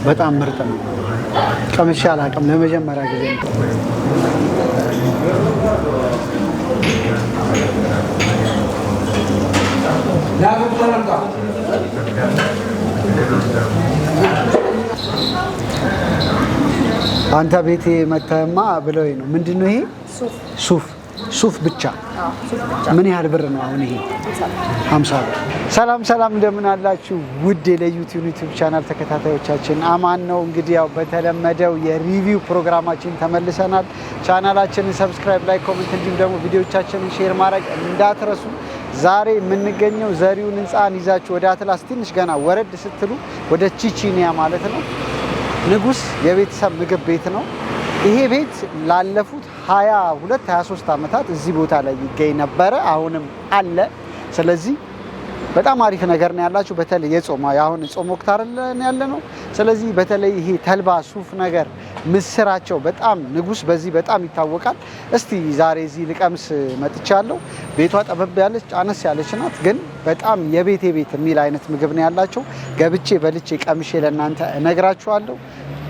በጣም ምርጥ ነው። ቀምሼ አላውቅም፣ ለመጀመሪያ ጊዜ ነው። አንተ ቤቴ መተህማ ብለውኝ ነው። ምንድነው ይሄ? ሱፍ ብቻ። ምን ያህል ብር ነው አሁን ይሄ? 50 ብር። ሰላም እንደምን አላችሁ ውድ የዩቲዩብ ቻናል ተከታታዮቻችን፣ አማን ነው። እንግዲህ ያው በተለመደው የሪቪው ፕሮግራማችን ተመልሰናል። ቻናላችንን ሰብስክራይብ፣ ላይክ፣ ኮሜንት እንዲሁም ደግሞ ቪዲዮዎቻችንን ሼር ማድረግ እንዳትረሱ። ዛሬ የምንገኘው ዘሪሁን ህንፃን ይዛችሁ ወደ አትላስ ትንሽ ገና ወረድ ስትሉ ወደ ቺቺኒያ ማለት ነው ንጉስ የቤተሰብ ምግብ ቤት ነው። ይሄ ቤት ላለፉት 22-23 ዓመታት እዚህ ቦታ ላይ ይገኝ ነበረ፣ አሁንም አለ። ስለዚህ በጣም አሪፍ ነገር ነው ያላችሁ። በተለይ የጾም አሁን ጾም ወቅት አይደል ያለ ነው። ስለዚህ በተለይ ይሄ ተልባ ሱፍ ነገር ምስራቸው በጣም ንጉስ በዚህ በጣም ይታወቃል። እስቲ ዛሬ እዚህ ልቀምስ መጥቻለሁ። ቤቷ ጠበብ ያለች አነስ ያለች ናት፣ ግን በጣም የቤቴ ቤት የሚል አይነት ምግብ ነው ያላቸው። ገብቼ በልቼ ቀምሼ ለእናንተ እነግራችኋለሁ።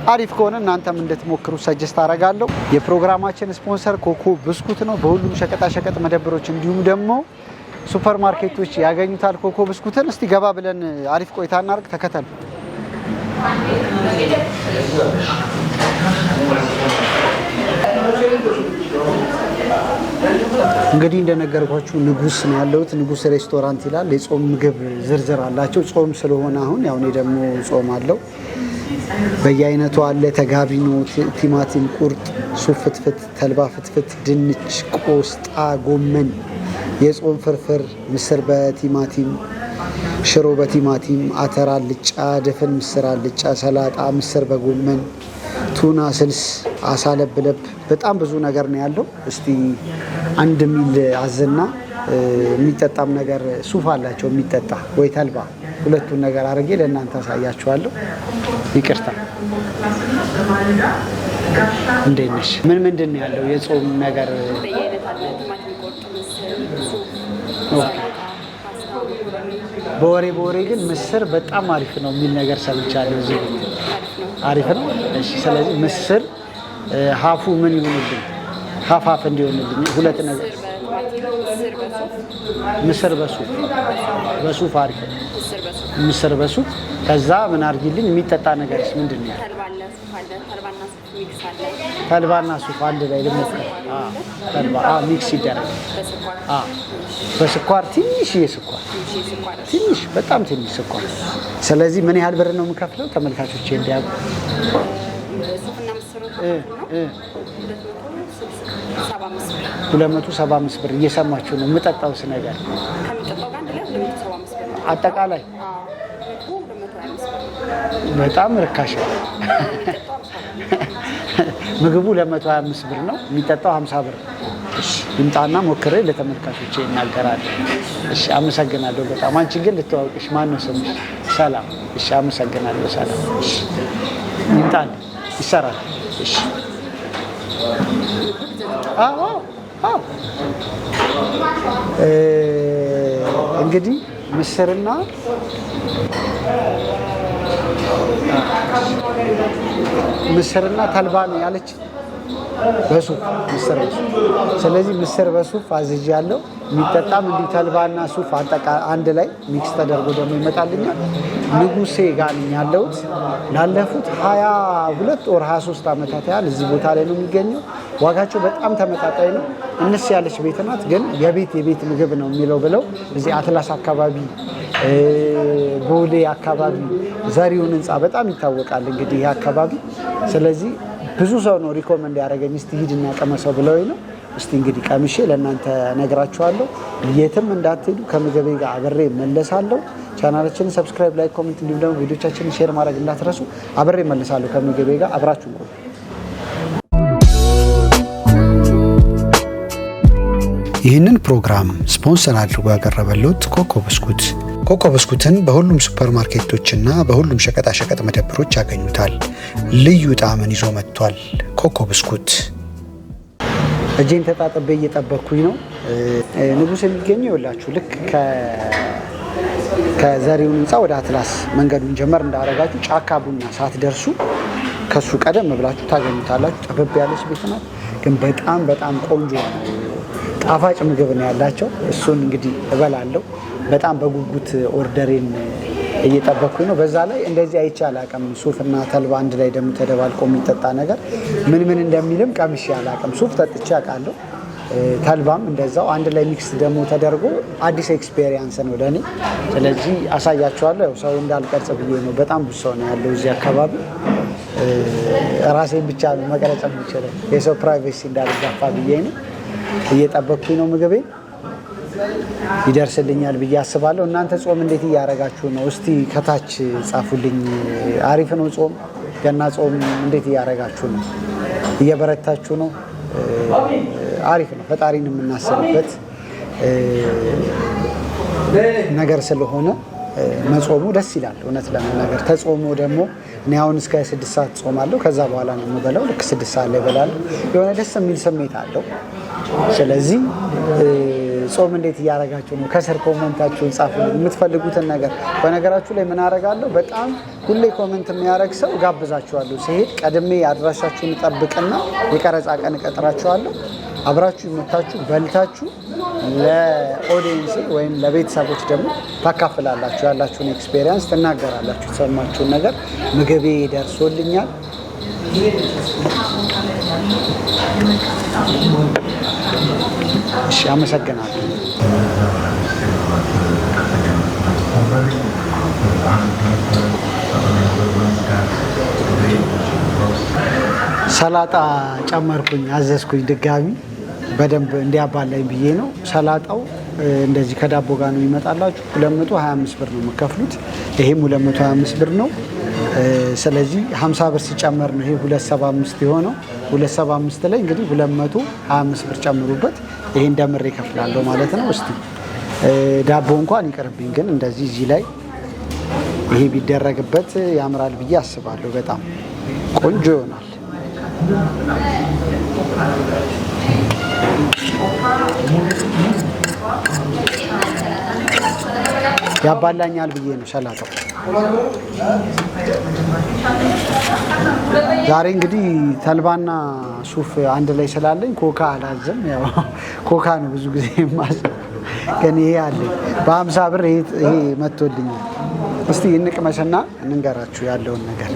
አሪፍ ከሆነ እናንተም እንድትሞክሩ ሰጀስት አደርጋለሁ። የፕሮግራማችን ስፖንሰር ኮኮ ብስኩት ነው። በሁሉም ሸቀጣሸቀጥ መደብሮች እንዲሁም ደግሞ ሱፐር ማርኬቶች ያገኙታል ኮኮ ብስኩትን። እስቲ ገባ ብለን አሪፍ ቆይታ እናርግ፣ ተከተሉ። እንግዲህ እንደነገርኳችሁ ንጉስ ነው ያለሁት። ንጉስ ሬስቶራንት ይላል። የጾም ምግብ ዝርዝር አላቸው። ጾም ስለሆነ አሁን ያው እኔ ደግሞ ጾም አለው። በየአይነቱ አለ። ተጋቢኖ፣ ቲማቲም ቁርጥ፣ ሱፍ ፍትፍት፣ ተልባ ፍትፍት፣ ድንች፣ ቆስጣ፣ ጎመን፣ የጾም ፍርፍር፣ ምስር በቲማቲም፣ ሽሮ በቲማቲም፣ አተር አልጫ፣ ድፍን ምስር አልጫ፣ ሰላጣ፣ ምስር በጎመን፣ ቱና ስልስ፣ አሳ ለብለብ፣ በጣም ብዙ ነገር ነው ያለው። እስቲ አንድ ሚል አዝና የሚጠጣም ነገር ሱፍ አላቸው የሚጠጣ ወይ ተልባ፣ ሁለቱን ነገር አድርጌ ለእናንተ አሳያችኋለሁ። ይቅርታ። እንዴት ነሽ? ምንድን ነው ያለው የጾም ነገር? በወሬ ግን ምስር በጣም አሪፍ ነው የሚል ነገር ሰምቻለሁ። እዚህ አሪፍ ነው። እሺ፣ ስለዚህ ምስር ሀፉ ምን ይሆንልኝ? ሀፋፍ እንዲሆንልኝ ሁለት ነገር። ምስር በሱፍ አሪፍ ነው። ምስር በሱፍ ከዛ ምን አድርጊልኝ? የሚጠጣ ነገርስ ምንድን ነው? ተልባና ሱፍ አንድ ላይ ልሞክር። ተልባ ሚክስ ይደረግ። በስኳር ትንሽዬ ስኳር፣ ትንሽ በጣም ትንሽ ስኳር። ስለዚህ ምን ያህል ብር ነው የምከፍለው? ተመልካቾቼ እንዲያውቁ 275 ብር እየሰማችሁ ነው። የምጠጣውስ ነገር አጠቃላይ በጣም ርካሽ ነው። ምግቡ 225 ብር ነው፣ የሚጠጣው 50 ብር። እሺ ይምጣና ሞክሬ ለተመልካቾቼ እናገራለሁ። እሺ አመሰግናለሁ በጣም። አንቺ ግን ልትዋወቅሽ፣ ማን ነው ስምሽ? ሰላም። እሺ አመሰግናለሁ ሰላም። እሺ ይምጣል ይሰራል። እሺ እንግዲህ ምስርና ተልባ ነው ያለች በሱፍ ምስር በሱፍ። ስለዚህ ምስር በሱፍ አዝዣለሁ። የሚጠጣም እንዲህ ተልባና ሱፍ አንድ ላይ ሚክስ ተደርጎ ደግሞ ይመጣልኛል። ንጉሴ ጋር ነኝ ያለሁት። ላለፉት 22 ወር 23 ዓመታት ያህል እዚህ ቦታ ላይ ነው የሚገኘው። ዋጋቸው በጣም ተመጣጣኝ ነው። እንስ ያለች ቤት ናት፣ ግን የቤት ምግብ ነው የሚለው ብለው እዚህ አትላስ አካባቢ፣ ቦሌ አካባቢ ዘሪሁን ህንፃ በጣም ይታወቃል እንግዲህ ይህ አካባቢ። ስለዚህ ብዙ ሰው ነው ሪኮመንድ ያደረገኝ እስቲ ሂድና ቀመሰው ብለውኝ ነው። እስቲ እንግዲህ ቀምሼ ለእናንተ ነግራችኋለሁ። የትም እንዳትሄዱ፣ ከምግቤ ጋር አብሬ መለሳለሁ። ቻናላችንን ሰብስክራይብ፣ ላይክ፣ ኮሜንት እንዲሁም ደግሞ ቪዲዮቻችንን ሼር ማድረግ እንዳትረሱ። አብሬ መለሳለሁ ከምግቤ ጋር። አብራችሁ ነው። ይህንን ፕሮግራም ስፖንሰር አድርጎ ያቀረበልዎት ኮኮ ብስኩት ኮኮ ብስኩትን በሁሉም ሱፐርማርኬቶችና በሁሉም ሸቀጣሸቀጥ መደብሮች ያገኙታል። ልዩ ጣዕምን ይዞ መጥቷል። ኮኮ ብስኩት። እጄን ተጣጥቤ እየጠበቅኩኝ ነው። ንጉስ የሚገኘው ይኸውላችሁ ልክ ከዘሪሁን ህንፃ ወደ አትላስ መንገዱን ጀመር እንዳረጋችሁ ጫካ ቡና ሳትደርሱ ከሱ ቀደም ብላችሁ ታገኙታላችሁ። ጠበብ ያለች ቤት ናት፣ ግን በጣም ቆንጆ ጣፋጭ ምግብ ነው ያላቸው። እሱን እንግዲህ እበላለሁ። በጣም በጉጉት ኦርደሬን እየጠበቅኩኝ ነው። በዛ ላይ እንደዚህ አይቼ አላውቅም። ሱፍና ተልባ አንድ ላይ ደግሞ ተደባልቆ የሚጠጣ ነገር ምን እንደሚልም ቀምሼ አላውቅም። ሱፍ ጠጥቼ አውቃለሁ፣ ተልባም እንደዛው አንድ ላይ ሚክስ ደግሞ ተደርጎ አዲስ ኤክስፔሪየንስ ነው ለኔ። ስለዚህ አሳያቸዋለሁ። ሰው እንዳልቀርጽ ብዬ ነው። በጣም ብዙ ሰው ነው ያለው እዚህ አካባቢ። ራሴን ብቻ መቀረጽ የምችለው የሰው ፕራይቬሲ እንዳልጋፋ ብዬ ነው። እየጠበቅኩኝ ነው። ምግቤ ይደርስልኛል ብዬ አስባለሁ። እናንተ ጾም እንዴት እያደረጋችሁ ነው? እስቲ ከታች ጻፉልኝ። አሪፍ ነው ጾም? ገና ጾም እንዴት እያደረጋችሁ ነው? እየበረታችሁ ነው? አሪፍ ነው። ፈጣሪን የምናስብበት ነገር ስለሆነ መጾሙ ደስ ይላል። እውነት ለመናገር ተጾሞ ደግሞ እኔ አሁን እስከ 6 ሰዓት ጾማለሁ። ከዛ በኋላ ነው የምበላው። ልክ 6 ሰዓት ላይ እበላለሁ። የሆነ ደስ የሚል ስሜት አለው። ስለዚህ ጾም እንዴት እያደረጋችሁ ነው? ከስር ኮመንታችሁን ጻፉ፣ የምትፈልጉትን ነገር። በነገራችሁ ላይ ምን አደርጋለሁ? በጣም ሁሌ ኮመንት የሚያደርግ ሰው ጋብዛችኋለሁ። ሲሄድ ቀድሜ አድራሻችሁን እጠብቅና የቀረጻ ቀን እቀጥራችኋለሁ። አብራችሁ መታችሁ በልታችሁ ለኦዲየንስ ወይም ለቤተሰቦች ደግሞ ታካፍላላችሁ። ያላችሁን ኤክስፔሪየንስ ትናገራላችሁ። የተሰማችሁን ነገር። ምግቤ ደርሶልኛል። እሺ፣ አመሰግናለሁ። ሰላጣ ጨመርኩኝ፣ አዘዝኩኝ ድጋሚ በደንብ እንዲያባላኝ ብዬ ነው። ሰላጣው እንደዚህ ከዳቦ ጋር ነው ይመጣላችሁ። 225 ብር ነው የምከፍሉት። ይሄም 225 ብር ነው። ስለዚህ 50 ብር ሲጨመር ነው ይሄ 275 የሆነው። 275 ላይ እንግዲህ 225 ብር ጨምሩበት። ይሄን ደምሬ እከፍላለሁ ማለት ነው። እስቲ ዳቦ እንኳን ይቀርብኝ፣ ግን እንደዚህ እዚህ ላይ ይሄ ቢደረግበት ያምራል ብዬ አስባለሁ። በጣም ቆንጆ ይሆናል። ያባላኛል ብዬ ነው ሰላጣው። ዛሬ እንግዲህ ተልባና ሱፍ አንድ ላይ ስላለኝ ኮካ አላዘም። ያው ኮካ ነው ብዙ ጊዜ የማዘው፣ ግን ይሄ አለኝ በ50 ብር ይሄ መጥቶልኛል። እስቲ እንቅመሰና እንንገራችሁ ያለውን ነገር።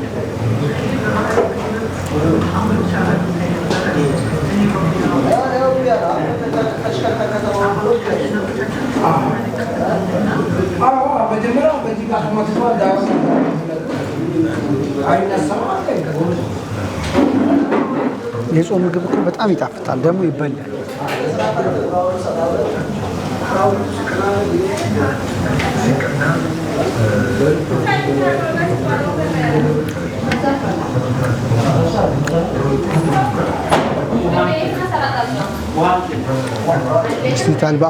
የጾም ምግብ እኮ በጣም ይጣፍጣል፣ ደግሞ ይበላል። እስቲ ተልባ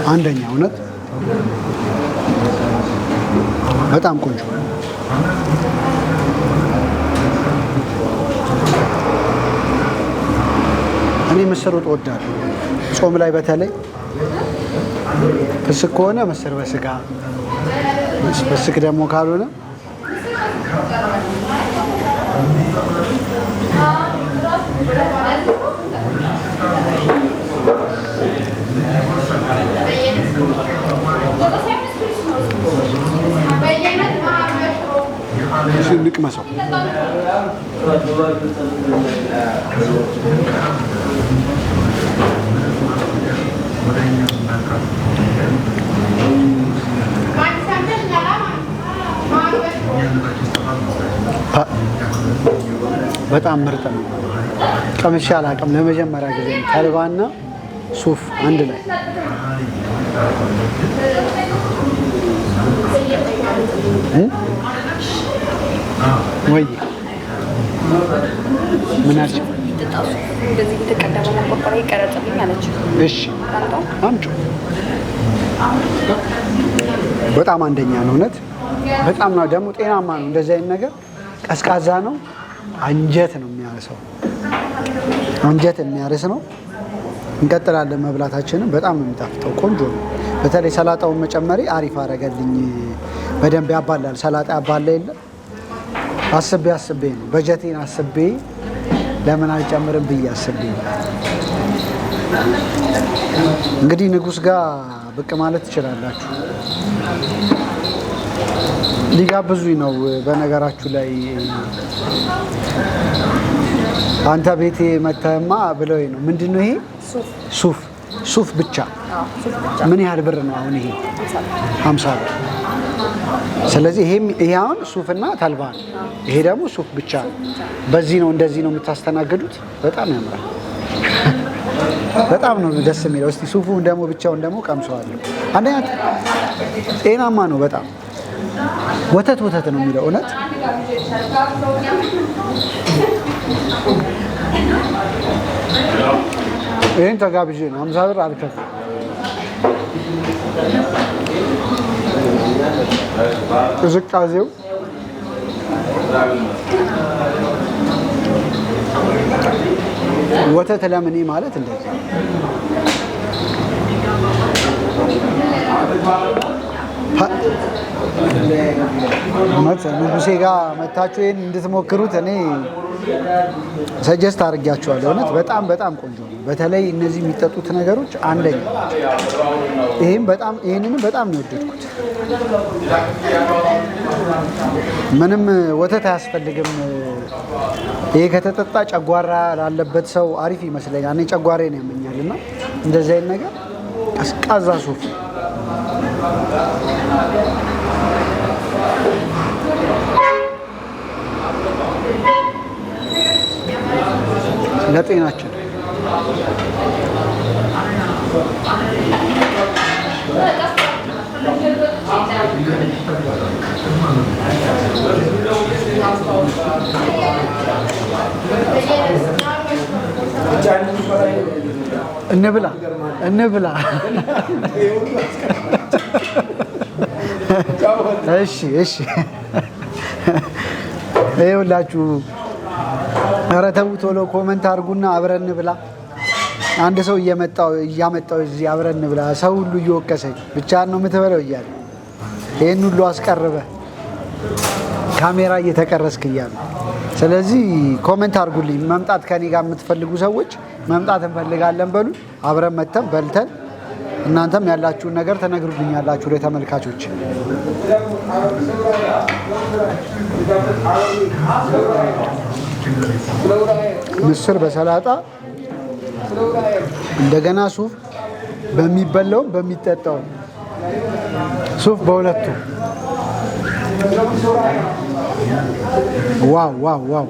አንደኛ እውነት በጣም ቆንጆ። እኔ ምስር ወጥ እወዳለሁ። ጾም ላይ በተለይ ፍስክ ከሆነ ምስር በስጋ፣ ፍስክ ደግሞ ካልሆነ ንቅመሰው። በጣም ምርጥ ነው። ቀምሼ አላውቅም። ለመጀመሪያ ጊዜ ተልባና ሱፍ አንድ ላይ ወይ ምን አልሽ? እንደዚህ የተቀደመ መቆቆሪያ ይቀረጽልኝ አለች። እሺ አምጪ። በጣም አንደኛ ነው እውነት። በጣም ነው ደግሞ ጤናማ ነው። እንደዚህ አይነት ነገር ቀዝቃዛ ነው። አንጀት ነው የሚያርሰው። አንጀት የሚያርስ ነው። እንቀጥላለን መብላታችንን። በጣም ነው የሚጣፍጠው። ቆንጆ ነው። በተለይ ሰላጣውን መጨመሪ አሪፍ አደረገልኝ። በደንብ ያባላል። ሰላጣ ያባላ የለ አስቤ ነው በጀቴን አስቤ ለምን አልጨምርም ብዬ አስቤ እንግዲህ ንጉስ ጋር ብቅ ማለት ትችላላችሁ። ሊጋብዙኝ ነው በነገራችሁ ላይ አንተ ቤቴ መተህማ ብለውኝ ነው። ምንድነው ይሄ? ሱፍ ብቻ። ምን ያህል ብር ነው አሁን ይሄ? 50 ብር። ስለዚህ ይሄ አሁን ሱፍና ተልባ ነው። ይሄ ደግሞ ሱፍ ብቻ ነው። በዚህ ነው እንደዚህ ነው የምታስተናግዱት። በጣም ያምራል። በጣም ነው ደስ የሚለው። እስቲ ሱፉን ደግሞ ብቻውን ደግሞ ቀምሰዋለሁ። አንደኛ ጤናማ ነው በጣም ወተት ነው የሚለው እውነት። ይሄን ተጋብዤ ነው 50 ብር አልከፍልም። ቅዝቃዜው ወተት ለምኔ ማለት እንደዚህ ንጉሴ ጋር መታችሁ ይሄን እንድትሞክሩት እኔ ሰጀስት አድርጊያቸዋለሁ። እውነት በጣም ቆንጆ ነው። በተለይ እነዚህ የሚጠጡት ነገሮች አንደኛ ይሄንንም በጣም ነው የወደድኩት። ምንም ወተት አያስፈልግም። ይሄ ከተጠጣ ጨጓራ ላለበት ሰው አሪፍ ይመስለኛል። እኔ ጨጓራዬን ያመኛልና እንደዚህ አይነት ነገር ቀዝቃዛ ሱፍ ለጤናችን እንብላ። እሺ ይኸውላችሁ፣ ኧረ ተው ቶሎ ኮመንት አድርጉና አብረን እንብላ። አንድ ሰው እያመጣው እዚህ አብረን እንብላ። ሰው ሁሉ እየወቀሰኝ ብቻህን ነው የምትበለው እያለ ይሄን ሁሉ አስቀርበ ካሜራ እየተቀረስክ እያለ። ስለዚህ ኮመንት አድርጉልኝ። መምጣት ከኔ ጋር የምትፈልጉ ሰዎች መምጣት እንፈልጋለን በሉ። አብረን መተን በልተን እናንተም ያላችሁን ነገር ተነግሩልኛላችሁ ለተመልካቾች። ምስር በሰላጣ እንደገና ሱፍ በሚበላውም በሚጠጣው ሱፍ በሁለቱ ዋው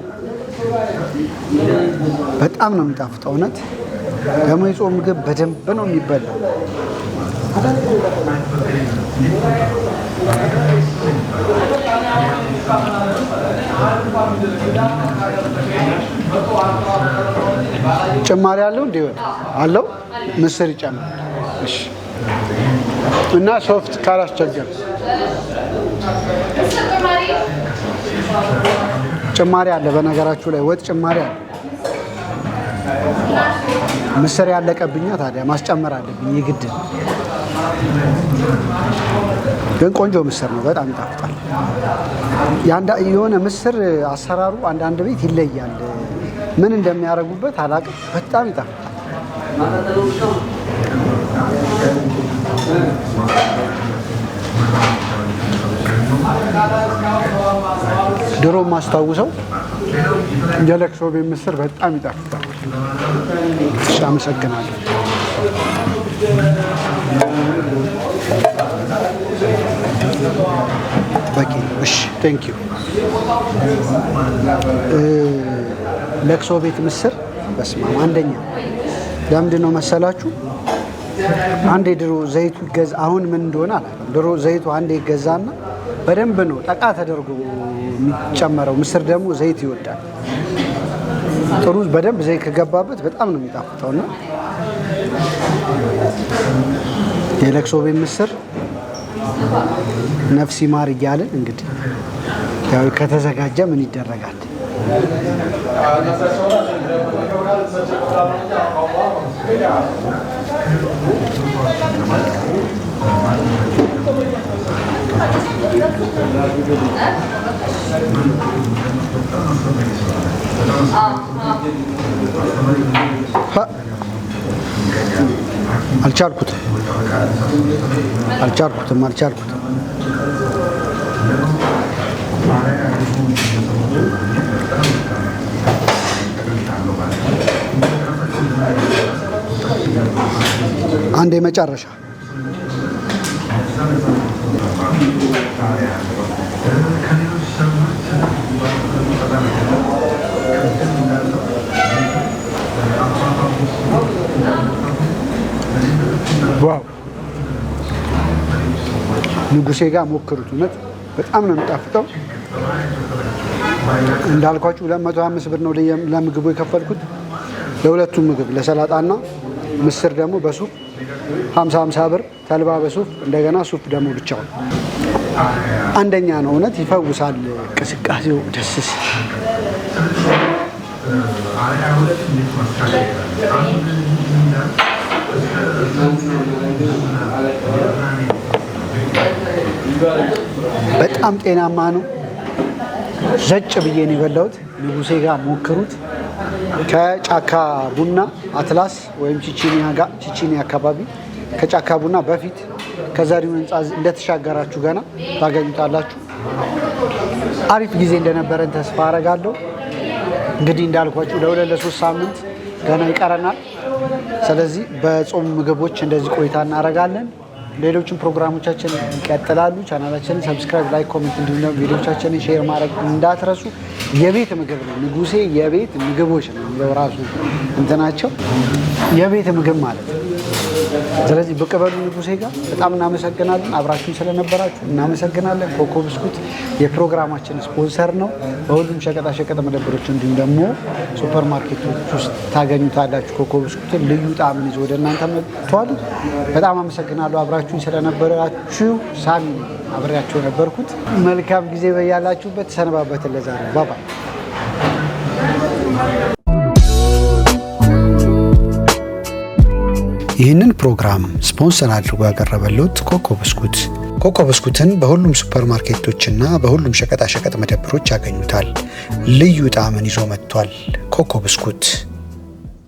በጣም ነው የሚጣፍጠው። እውነት ደግሞ የጾም ምግብ በደንብ ነው የሚበላው። ጭማሪ አለው እንዴ? አለው። ምስር ይጨምራል። እሺ። እና ሶፍት ካላስቸገረ ጭማሪ አለ። በነገራችሁ ላይ ወጥ ጭማሪ አለ። ምስር ያለቀብኛ ታዲያ ማስጨመር አለብኝ የግድ። ግን ቆንጆ ምስር ነው፣ በጣም ይጣፍጣል። የሆነ ምስር አሰራሩ አንዳንድ ቤት ይለያል። ምን እንደሚያደርጉበት አላውቅም። በጣም ይጣፍጣል። ድሮ ማስታውሰው የለቅሶ ቤት ምስር በጣም ይጣፍጣል። እሺ፣ አመሰግናለሁ። በቂ ነው። እሺ፣ ቴንክ ዩ። ለቅሶ ቤት ምስር በስማም አንደኛ ለምንድን ነው መሰላችሁ? አንዴ ድሮ ዘይቱ ይገዛ አሁን ምን እንደሆነ አላውቅም። ድሮ ዘይቱ አንዴ ይገዛና በደንብ ነው ጠቃ ተደርጎ የሚጨመረው። ምስር ደግሞ ዘይት ይወዳል። ጥሩ በደንብ ዘይት ከገባበት በጣም ነው የሚጣፍጠውና የለቅሶ ቤት ምስር ነፍስ ይማር እያልን እንግዲህ ያው ከተዘጋጀ ምን ይደረጋል። አልቻልኩትም። አንዴ መጨረሻ ዋው ንጉሴ ጋር ሞክሩት። እውነት በጣም ነው የሚጣፍጠው። እንዳልኳችሁ 205 ብር ነው ለምግቡ የከፈልኩት። ለሁለቱም ምግብ ለሰላጣና ምስር ደግሞ በሱፕ 50 ብር፣ ተልባ በሱፕ እንደገና ሱፕ ደግሞ ብቻውን አንደኛ ነው። እውነት ይፈውሳል። እንቅስቃሴው ደስ ሲል በጣም ጤናማ ነው። ዘጭ ብዬ ነው የበላሁት። ንጉሴ ጋር ሞክሩት። ከጫካ ቡና አትላስ ወይም ቺቺኒ አካባቢ ከጫካ ቡና በፊት ከዛሬውን ህንፃ እንደተሻገራችሁ ገና ታገኙታላችሁ። አሪፍ ጊዜ እንደነበረን ተስፋ አረጋለሁ። እንግዲህ እንዳልኳችሁ ለ2-3 ሳምንት ገና ይቀረናል። ስለዚህ በጾም ምግቦች እንደዚህ ቆይታ እናደርጋለን። ሌሎችን ፕሮግራሞቻችን ይቀጥላሉ። ቻናላችንን ሰብስክራይብ፣ ላይክ፣ ኮሜንት እንዲሁም ቪዲዮቻችንን ሼር ማድረግ እንዳትረሱ። የቤት ምግብ ነው ንጉሴ፣ የቤት ምግቦች ነው ራሱ እንትናቸው የቤት ምግብ ማለት ነው። ስለዚህ ብቅ በሉ ንጉሴ ጋር። በጣም እናመሰግናለን። አብራችሁን ስለነበራችሁ እናመሰግናለን። ኮኮ ብስኩት የፕሮግራማችን ስፖንሰር ነው። በሁሉም ሸቀጣሸቀጥ መደብሮች እንዲሁም ደግሞ ሱፐር ማርኬቶች ውስጥ ታገኙታላችሁ። ኮኮ ብስኩትን ልዩ ጣዕምን ይዞ ወደ እናንተ መጥቷል። በጣም አመሰግናለሁ አብራችሁን ስለነበራችሁ። ሳሚ አብሬያችሁ የነበርኩት። መልካም ጊዜ በያላችሁበት። ተሰነባበትን። ለዛሬ ባባ። ይህንን ፕሮግራም ስፖንሰር አድርጎ ያቀረበልዎት ኮኮ ብስኩት። ኮኮ ብስኩትን በሁሉም ሱፐር ማርኬቶችና በሁሉም ሸቀጣሸቀጥ መደብሮች ያገኙታል። ልዩ ጣዕምን ይዞ መጥቷል። ኮኮ ብስኩት